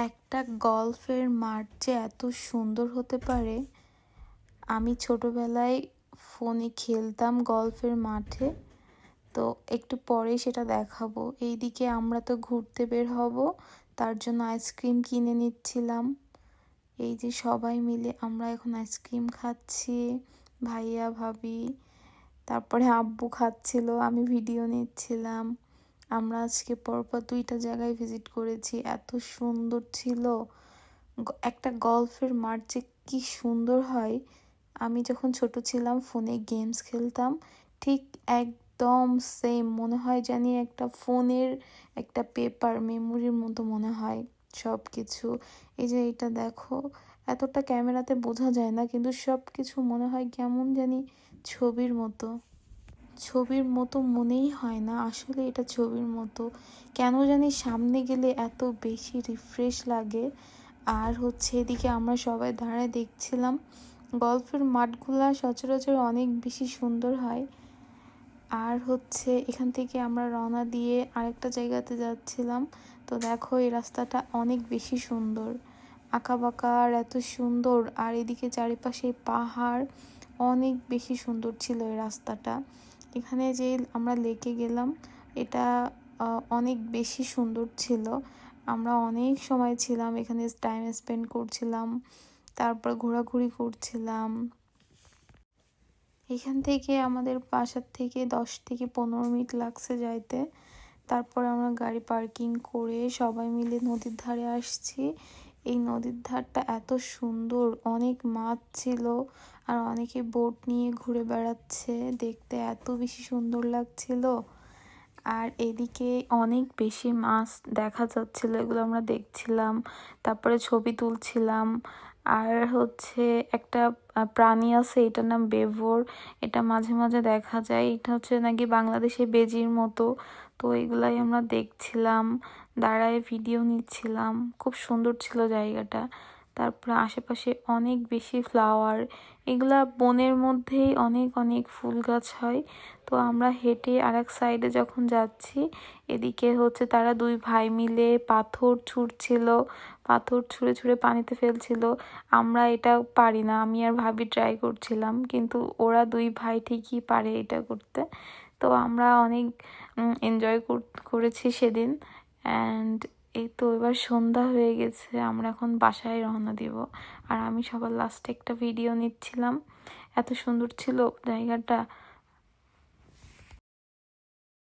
একটা গল্ফের মাঠ যে এত সুন্দর হতে পারে। আমি ছোটবেলায় ফোনে খেলতাম গল্ফের মাঠে, তো একটু পরেই সেটা দেখাবো। এইদিকে আমরা তো ঘুরতে বের হব, তার জন্য আইসক্রিম কিনে নিচ্ছিলাম। এই যে সবাই মিলে আমরা এখন আইসক্রিম খাচ্ছি, ভাইয়া ভাবি, তারপরে আব্বু খাচ্ছিল, আমি ভিডিও নিচ্ছিলাম। আমরা আজকে পরপর 2টা জায়গায় ভিজিট করেছি, এত সুন্দর ছিল। একটা গল্ফের মাঠ যে কি সুন্দর হয়। আমি যখন ছোট ছিলাম ফোনে গেমস খেলতাম, ঠিক একদম সেম মনে হয়, জানি একটা ফোনের একটা পেপার মেমোরির মতো মনে হয় সব কিছু। এই যে এটা দেখো, এতটা ক্যামেরাতে বোঝা যায় না, কিন্তু সব কিছু মনে হয় কেমন জানি ছবির মতো। ছবির মতো মনেই হয় না, আসলে এটা ছবির মতো। কেন জানি সামনে গেলে এত বেশি রিফ্রেশ লাগে। আর হচ্ছে এদিকে আমরা সবাই দাঁড়ায় দেখছিলাম। গল্ফের মাঠগুলা সচরাচর অনেক বেশি সুন্দর হয়। আর হচ্ছে এখান থেকে আমরা রওনা দিয়ে আরেকটা জায়গাতে যাচ্ছিলাম। তো দেখো এই রাস্তাটা অনেক বেশি সুন্দর, আঁকাবাঁকা আর এত সুন্দর। আর এদিকে চারিপাশে পাহাড়, অনেক বেশি সুন্দর ছিল এই রাস্তাটা। এখানে যে আমরা লেকে গেলাম, এটা অনেক বেশি সুন্দর ছিল। আমরা অনেক সময় ছিলাম এখানে, টাইম স্পেন্ড করছিলাম, তারপর ঘোরাঘুরি করছিলাম। এখান থেকে আমাদের বাসার থেকে 10 থেকে 15 মিনিট লাগছে যাইতে। তারপর আমরা গাড়ি পার্কিং করে সবাই মিলে নদীর ধারে আসছি। এই নদীর ধারটা এত সুন্দর, অনেক মাছ ছিল আর অনেকে বোট নিয়ে ঘুরে বেড়াচ্ছে, দেখতে এত বেশি সুন্দর লাগছিল। আর এদিকে অনেক বেশি মাছ দেখা যাচ্ছিল, এগুলো আমরা দেখছিলাম, তারপরে ছবি তুলছিলাম। আর হচ্ছে একটা প্রাণী আছে, এটার নাম বেভোর। এটা মাঝে মাঝে দেখা যায়, এটা হচ্ছে নাকি বাংলাদেশে বেজির মতো। তো এগুলাই আমরা দেখছিলাম, দাঁড়ায় ভিডিও নিচ্ছিলাম। খুব সুন্দর ছিল জায়গাটা। তারপরে আশেপাশে অনেক বেশি ফ্লাওয়ার, এগুলা বনের মধ্যেই অনেক অনেক ফুল গাছ হয়। তো আমরা হেঁটে আরেক সাইডে যখন যাচ্ছি, এদিকে হচ্ছে তারা 2 ভাই মিলে পাথর ছুঁড়ছিল, পাথর ছুঁড়ে ছুঁড়ে পানিতে ফেলছিল। আমরা এটা পারি না, আমি আর ভাবি ট্রাই করছিলাম, কিন্তু ওরা 2 ভাই ঠিকই পারে এটা করতে। তো আমরা অনেক এনজয় করেছি সেদিন। অ্যান্ড এই তো এবার সন্ধ্যা হয়ে গেছে, আমরা এখন বাসায় রওনা দিব। আর আমি সবার লাস্টে একটা ভিডিও নিচ্ছিলাম, এত সুন্দর ছিল জায়গাটা।